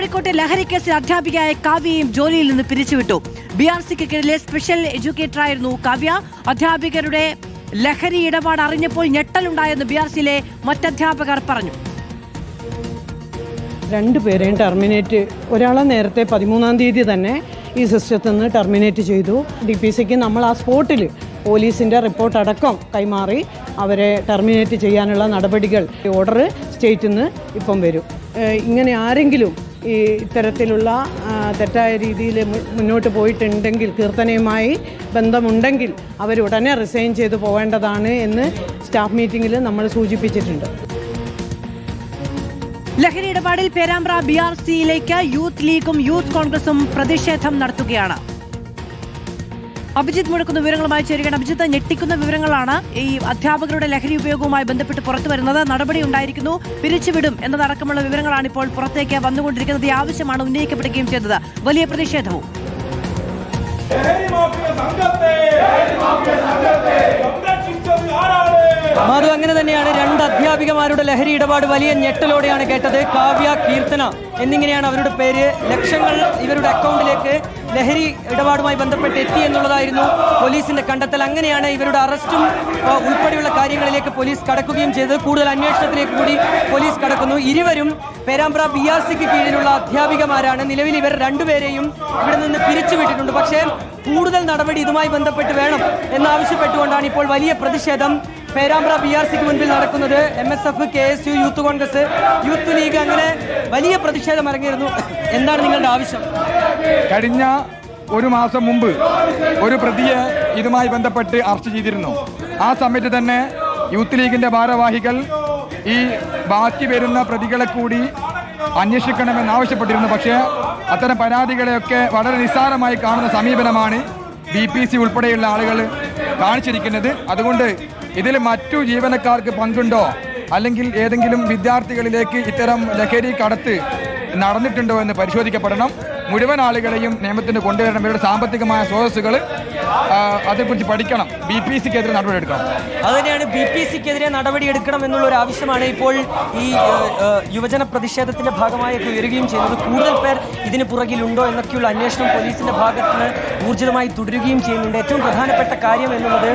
കോഴിക്കോട്ടെ ലഹരി കേസിൽ അധ്യാപികയായ കാവ്യയും ജോലിയിൽ നിന്ന് പിരിച്ചുവിട്ടു. BRCക്ക് കീഴിലെ സ്പെഷ്യൽ എഡ്യൂക്കേറ്ററായിരുന്നു കാവ്യ. അധ്യാപികരുടെ ലഹരി ഇടപാട് അറിഞ്ഞപ്പോൾ ഞെട്ടലുണ്ടായെന്ന് BRCയിലെ മറ്റധ്യാപകർ പറഞ്ഞു. രണ്ടുപേരെയും ടെർമിനേറ്റ്, ഒരാളെ നേരത്തെ 13-ാം തീയതി തന്നെ ഈ സിസ്റ്റത്തിൽ നിന്ന് ടെർമിനേറ്റ് ചെയ്തു. DPCക്ക് നമ്മൾ ആ സ്പോട്ടിൽ പോലീസിൻ്റെ റിപ്പോർട്ട് അടക്കം കൈമാറി അവരെ ടെർമിനേറ്റ് ചെയ്യാനുള്ള നടപടികൾ ഓർഡർ സ്റ്റേറ്റിൽ നിന്ന് ഇപ്പം വരും. ഇങ്ങനെ ആരെങ്കിലും ഈ ഇത്തരത്തിലുള്ള തെറ്റായ രീതിയിൽ മുന്നോട്ട് പോയിട്ടുണ്ടെങ്കിൽ, കീർത്തനയുമായി ബന്ധമുണ്ടെങ്കിൽ അവരുടനെ റിസൈൻ ചെയ്ത് പോവേണ്ടതാണ് എന്ന് സ്റ്റാഫ് മീറ്റിങ്ങിൽ നമ്മൾ സൂചിപ്പിച്ചിട്ടുണ്ട്. ലഹരി ഇടപാടിൽ പേരാമ്പ്ര BRCയിലേക്ക് യൂത്ത് ലീഗും യൂത്ത് കോൺഗ്രസും പ്രതിഷേധം നടത്തുകയാണ്. അഭിജിത്ത് മുഴക്കുന്ന വിവരങ്ങളുമായി ചേരുകയാണ്. അഭിജിത്ത്, ഞെട്ടിക്കുന്ന വിവരങ്ങളാണ് ഈ അധ്യാപകരുടെ ലഹരി ഉപയോഗവുമായി ബന്ധപ്പെട്ട് പുറത്തു വരുന്നത്. നടപടി ഉണ്ടായിരിക്കുന്നു, പിരിച്ചുവിടും എന്നതടക്കമുള്ള വിവരങ്ങളാണ് ഇപ്പോൾ പുറത്തേക്ക് വന്നുകൊണ്ടിരിക്കുന്നത്. ഈ ആവശ്യമാണ് ഉന്നയിക്കപ്പെടുകയും ചെയ്തത്. വലിയ പ്രതിഷേധവും. മാധു, അങ്ങനെ തന്നെയാണ്. രണ്ട് അധ്യാപികമാരുടെ ലഹരി ഇടപാട് വലിയ ഞെട്ടലോടെയാണ് കേട്ടത്. കാവ്യ, കീർത്തന എന്നിങ്ങനെയാണ് അവരുടെ പേര്. ലക്ഷങ്ങൾ ഇവരുടെ അക്കൗണ്ടിലേക്ക് ലഹരി ഇടപാടുമായി ബന്ധപ്പെട്ട് എത്തി എന്നുള്ളതായിരുന്നു പോലീസിന്റെ കണ്ടെത്തൽ. അങ്ങനെയാണ് ഇവരുടെ അറസ്റ്റും ഉൾപ്പെടെയുള്ള കാര്യങ്ങളിലേക്ക് പോലീസ് കടക്കുകയും ചെയ്തത്. കൂടുതൽ അന്വേഷണത്തിലേക്ക് കൂടി പോലീസ് കടക്കുന്നു. ഇരുവരും പേരാമ്പ്ര BRCക്ക് കീഴിലുള്ള അധ്യാപികമാരാണ്. നിലവിൽ ഇവർ രണ്ടുപേരെയും ഇവിടെ നിന്ന് പിരിച്ചുവിട്ടിട്ടുണ്ട്. പക്ഷേ കൂടുതൽ നടപടി ഇതുമായി ബന്ധപ്പെട്ട് വേണം എന്നാവശ്യപ്പെട്ടുകൊണ്ടാണ് ഇപ്പോൾ വലിയ പ്രതിഷേധം പേരാമ്പ്ര BRCക്ക് മുൻപിൽ നടക്കുന്നത്. MSF, KSU, youth Congress, youth league അങ്ങനെ വലിയ പ്രതിഷേധം ഇറങ്ങിയിരുന്നു. എന്താണ് നിങ്ങളുടെ ആവശ്യം? കഴിഞ്ഞ ഒരു മാസം മുമ്പ് ഒരു പ്രതിയെ ഇതുമായി ബന്ധപ്പെട്ട് അറസ്റ്റ് ചെയ്തിരുന്നു. ആ സമയത്ത് തന്നെ യൂത്ത് ലീഗിന്റെ ഭാരവാഹികൾ ഈ ബാക്കി വരുന്ന പ്രതികളെ കൂടി അന്വേഷിക്കണമെന്ന് ആവശ്യപ്പെട്ടിരുന്നു. പക്ഷേ അത്തരം പരാതികളെയൊക്കെ വളരെ നിസ്സാരമായി കാണുന്ന സമീപനമാണ് BPC ഉൾപ്പെടെയുള്ള ആളുകൾ കാണിച്ചിരിക്കുന്നത്. അതുകൊണ്ട് ഇതിൽ മറ്റു ജീവനക്കാർക്ക് പങ്കുണ്ടോ, അല്ലെങ്കിൽ ഏതെങ്കിലും വിദ്യാർത്ഥികളിലേക്ക് ഇത്തരം ലഹരി കടത്ത് നടന്നിട്ടുണ്ടോ എന്ന് പരിശോധിക്കപ്പെടണം. മുഴുവൻ ആളുകളെയും നിയമത്തിന് കൊണ്ടുവരണം. ഇവരുടെ സാമ്പത്തികമായ സ്രോതസ്സുകൾ അതേക്കുറിച്ച് പഠിക്കണം. BPCക്കെതിരെ നടപടിയെടുക്കണം. അതുതന്നെയാണ്, BPCക്കെതിരെ നടപടിയെടുക്കണം എന്നുള്ള ഒരു ആവശ്യമാണ് ഇപ്പോൾ ഈ യുവജന പ്രതിഷേധത്തിന്റെ ഭാഗമായൊക്കെ ഉയരുകയും ചെയ്യുന്നത്. കൂടുതൽ പേർ ഇതിന് പുറകിലുണ്ടോ എന്നൊക്കെയുള്ള അന്വേഷണം പോലീസിന്റെ ഭാഗത്ത് നിന്ന് ഊർജിതമായി തുടരുകയും ചെയ്യുന്നുണ്ട്. ഏറ്റവും പ്രധാനപ്പെട്ട കാര്യം എന്നുള്ളത്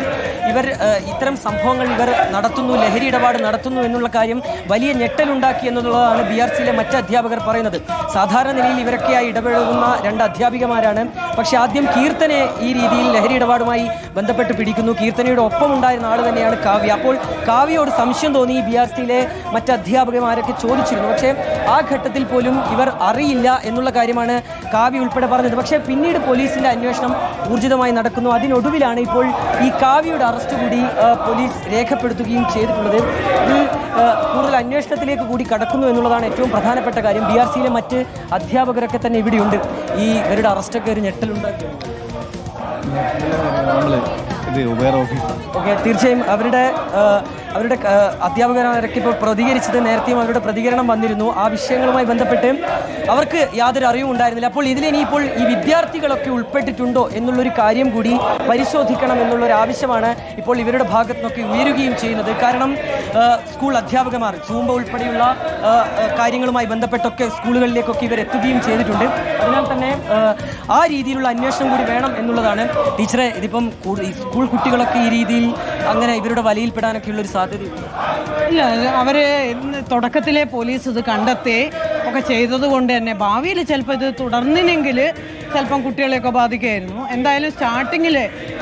ഇവർ ഇത്തരം സംഭവങ്ങൾ ഇവർ നടത്തുന്നു, ലഹരി ഇടപാട് നടത്തുന്നു എന്നുള്ള കാര്യം വലിയ ഞെട്ടലുണ്ടാക്കി എന്നുള്ളതാണ് BRCയിലെ മറ്റ് അധ്യാപകർ പറയുന്നത്. സാധാരണ നിലയിൽ ഇവരൊക്കെയായി ഇടപെടുന്ന രണ്ട് അധ്യാപികമാരാണ്. പക്ഷേ ആദ്യം കീർത്തനയെ ഈ രീതിയിൽ ലഹരി ഇടപാടുമായി ബന്ധപ്പെട്ട് പിടിക്കുന്നു. കീർത്തനയുടെ ഒപ്പം ഉണ്ടായിരുന്ന ആൾ തന്നെയാണ് കാവ്യ. അപ്പോൾ കാവ്യയോട് സംശയം തോന്നി BRCയിലെ മറ്റ് അധ്യാപകന്മാരൊക്കെ ചോദിച്ചിരുന്നു. പക്ഷേ ആ ഘട്ടത്തിൽ പോലും ഇവർ അറിയില്ല എന്നുള്ള കാര്യമാണ് കാവ്യ ഉൾപ്പെടെ പറഞ്ഞത്. പക്ഷേ പിന്നീട് പോലീസിന്റെ അന്വേഷണം ഊർജിതമായി നടക്കുന്നു. അതിനൊടുവിലാണ് ഇപ്പോൾ ഈ കാവ്യയുടെ അറസ്റ്റ് കൂടി പോലീസ് രേഖപ്പെടുത്തുകയും ചെയ്തിട്ടുള്ളത്. ഇത് കൂടുതൽ അന്വേഷണത്തിലേക്ക് കൂടി കടക്കുന്നു എന്നുള്ളതാണ് ഏറ്റവും പ്രധാനപ്പെട്ട കാര്യം. BRCയിലെ മറ്റ് അധ്യാപകരൊക്കെ തന്നെ ഇവിടെയുണ്ട്. ഈ ഇവരുടെ അറസ്റ്റൊക്കെ ഒരു ഞെട്ടലുണ്ടാക്കി. ഓക്കെ, തീർച്ചയായും അവരുടെ അധ്യാപകരൊക്കെ ഇപ്പോൾ പ്രതികരിച്ചത്. നേരത്തെയും അവരുടെ പ്രതികരണം വന്നിരുന്നു. ആ വിഷയങ്ങളുമായി ബന്ധപ്പെട്ട് അവർക്ക് യാതൊരു അറിവും ഉണ്ടായിരുന്നില്ല. അപ്പോൾ ഇതിലിനിയിപ്പോൾ ഈ വിദ്യാർത്ഥികളൊക്കെ ഉൾപ്പെട്ടിട്ടുണ്ടോ എന്നുള്ളൊരു കാര്യം കൂടി പരിശോധിക്കണം എന്നുള്ളൊരു ആവശ്യമാണ് ഇപ്പോൾ ഇവരുടെ ഭാഗത്തു നിന്നൊക്കെ ഉയരുകയും ചെയ്യുന്നത്. കാരണം സ്കൂൾ അധ്യാപകന്മാർ സൂംബ ഉൾപ്പെടെയുള്ള കാര്യങ്ങളുമായി ബന്ധപ്പെട്ടൊക്കെ സ്കൂളുകളിലേക്കൊക്കെ ഇവർ എത്തുകയും ചെയ്തിട്ടുണ്ട്. അതിനാൽ തന്നെ ആ രീതിയിലുള്ള അന്വേഷണം കൂടി വേണം എന്നുള്ളതാണ്. ടീച്ചറെ, ഇതിപ്പം സ്കൂൾ കുട്ടികളൊക്കെ ഈ രീതിയിൽ അങ്ങനെ ഇവരുടെ വലയിൽപ്പെടാനൊക്കെ ഉള്ളൊരു ഇല്ല, അവര് തുടക്കത്തിലെ പോലീസ് ഇത് കണ്ടെത്തി ഒക്കെ ചെയ്തത് കൊണ്ട് തന്നെ ഭാവിയിൽ ചിലപ്പോൾ ഇത് തുടർന്നില്ലെങ്കിൽ ചിലപ്പം കുട്ടികളെയൊക്കെ ബാധിക്കുമായിരുന്നു. എന്തായാലും സ്റ്റാർട്ടിങ്ങിൽ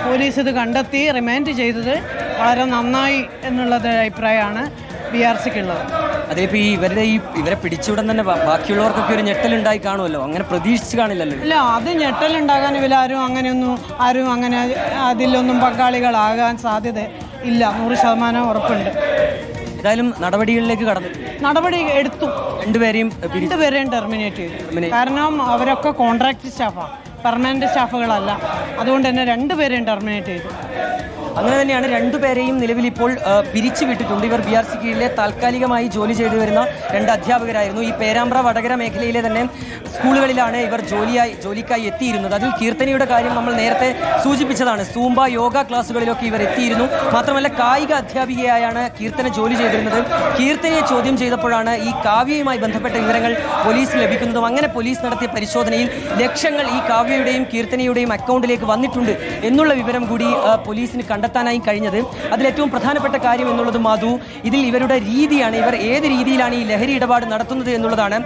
പോലീസ് ഇത് കണ്ടെത്തി റിമാൻഡ് ചെയ്തത് വളരെ നന്നായി എന്നുള്ളത് അഭിപ്രായമാണ് BRCക്കുള്ളത്. അതിലിപ്പോൾ ഇവരെ പിടിച്ചുവിടാൻ തന്നെ ബാക്കിയുള്ളവർക്കൊക്കെ ഒരു ഞെട്ടലുണ്ടായി കാണുമല്ലോ. അങ്ങനെ പ്രതീക്ഷിച്ച് കാണില്ലല്ലോ. ഇല്ല, അത് ഞെട്ടലുണ്ടാകാൻ ഇവരാരും ആരും അങ്ങനെ അതിലൊന്നും പങ്കാളികളാകാൻ സാധ്യത ഇല്ല. 100% ഉറപ്പുണ്ട്. ഏതായാലും നടപടികളിലേക്ക് നടപടി എടുത്തു. രണ്ടുപേരെയും ടെർമിനേറ്റ് ചെയ്തു. കാരണം അവരൊക്കെ കോൺട്രാക്ട് സ്റ്റാഫാണ്, പെർമനന്റ് സ്റ്റാഫുകളല്ല. അതുകൊണ്ട് തന്നെ രണ്ടുപേരെയും ടെർമിനേറ്റ് ചെയ്തു. അങ്ങനെ തന്നെയാണ് രണ്ടുപേരെയും നിലവിൽ ഇപ്പോൾ പിരിച്ചുവിട്ടിട്ടുണ്ട്. ഇവർ BRC കീഴിലെ താൽക്കാലികമായി ജോലി ചെയ്തു വരുന്ന 2 അധ്യാപകരായിരുന്നു. ഈ പേരാമ്പ്ര വടകര മേഖലയിലെ തന്നെ സ്കൂളുകളിലാണ് ഇവർ ജോലിക്കായി എത്തിയിരുന്നത്. അതിൽ കീർത്തനയുടെ കാര്യം നമ്മൾ നേരത്തെ സൂചിപ്പിച്ചതാണ്. സൂംബ യോഗ ക്ലാസ്സുകളിലൊക്കെ ഇവർ എത്തിയിരുന്നു. മാത്രമല്ല കായിക അധ്യാപികയായാണ് കീർത്തന ജോലി ചെയ്തിരുന്നത്. കീർത്തനയെ ചോദ്യം ചെയ്തപ്പോഴാണ് ഈ കാവ്യയുമായി ബന്ധപ്പെട്ട വിവരങ്ങൾ പോലീസ് ലഭിക്കുന്നതും അങ്ങനെ പോലീസ് നടത്തിയ പരിശോധനയിൽ ലക്ഷങ്ങൾ ഈ കാവ്യയുടെയും കീർത്തനയുടെയും അക്കൗണ്ടിലേക്ക് വന്നിട്ടുണ്ട് എന്നുള്ള വിവരം കൂടി പോലീസിന് കണ്ടെത്താനായി കഴിഞ്ഞത്. അതിലേറ്റവും പ്രധാനപ്പെട്ട കാര്യം എന്നുള്ളത് മാധു, ഇതിൽ ഇവരുടെ രീതിയാണ്, ഇവർ ഏത് രീതിയിലാണ് ഈ ലഹരി ഇടപാട് നടത്തുന്നത് എന്നുള്ളതാണ്.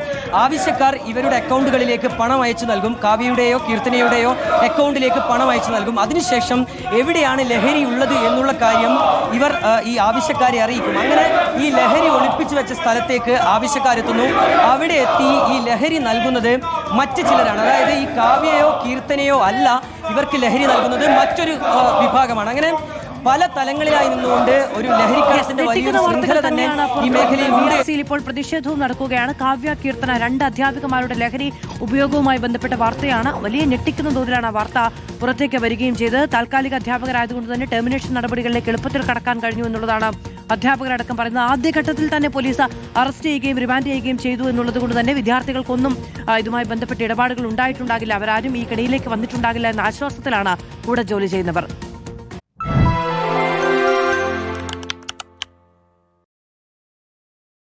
ആവശ്യക്കാർ ഇവരുടെ അക്കൗണ്ടുകളിലേക്ക് പണം അയച്ചു നൽകും. കാവ്യയുടെയോ കീർത്തനയുടെയോ അക്കൗണ്ടിലേക്ക് പണം അയച്ചു നൽകും. അതിനുശേഷം എവിടെയാണ് ലഹരി ഉള്ളത് എന്നുള്ള കാര്യം ഇവർ ഈ ആവശ്യക്കാരെ അറിയിക്കും. അങ്ങനെ ഈ ലഹരി ഒളിപ്പിച്ചു വെച്ച സ്ഥലത്തേക്ക് ആവശ്യക്കാരെത്തുന്നു. അവിടെ എത്തി ഈ ലഹരി നൽകുന്നത് മറ്റ് ചിലരാണ്. അതായത് ഈ കാവ്യയോ കീർത്തനയോ അല്ല ഇവർക്ക് ലഹരി നൽകുന്നത് മറ്റൊരു വിഭാഗമാണ്. അങ്ങനെ പല തലങ്ങളിലായി നിന്നുകൊണ്ട് ഒരു ലഹരിക്കടത്തിന്റെ വലിയൊരു ശൃംഖല തന്നെ ഈ മേഖലയിൽ ഉണ്ട്. ഇപ്പോൾ പ്രതിഷേധവും നടക്കുകയാണ്. കാവ്യ കീർത്തന 2 അധ്യാപികമാരുടെ ലഹരി ഉപയോഗവുമായി ബന്ധപ്പെട്ട വാർത്തയാണ്. വലിയ ഞെട്ടിക്കുന്ന തോതിലാണ് ആ വാർത്ത പുറത്തേക്ക് വരികയും ചെയ്തത്. താൽക്കാലിക അധ്യാപകരായതുകൊണ്ട് തന്നെ ടെർമിനേഷൻ നടപടികളിലേക്ക് എളുപ്പത്തിൽ കടക്കാൻ കഴിഞ്ഞു എന്നുള്ളതാണ് അധ്യാപകരടക്കം പറയുന്നത്. ആദ്യഘട്ടത്തിൽ തന്നെ പോലീസ് അറസ്റ്റ് ചെയ്യുകയും റിമാൻഡ് ചെയ്യുകയും ചെയ്തു എന്നുള്ളത് കൊണ്ട് തന്നെ വിദ്യാർത്ഥികൾക്കൊന്നും ഇതുമായി ബന്ധപ്പെട്ട ഇടപാടുകൾ ഉണ്ടായിട്ടുണ്ടാകില്ല, അവരാരും ഈ കെണിയിലേക്ക് വന്നിട്ടുണ്ടാകില്ല എന്ന ആശ്വാസത്തിലാണ് കൂടെ ജോലി ചെയ്യുന്നവർ.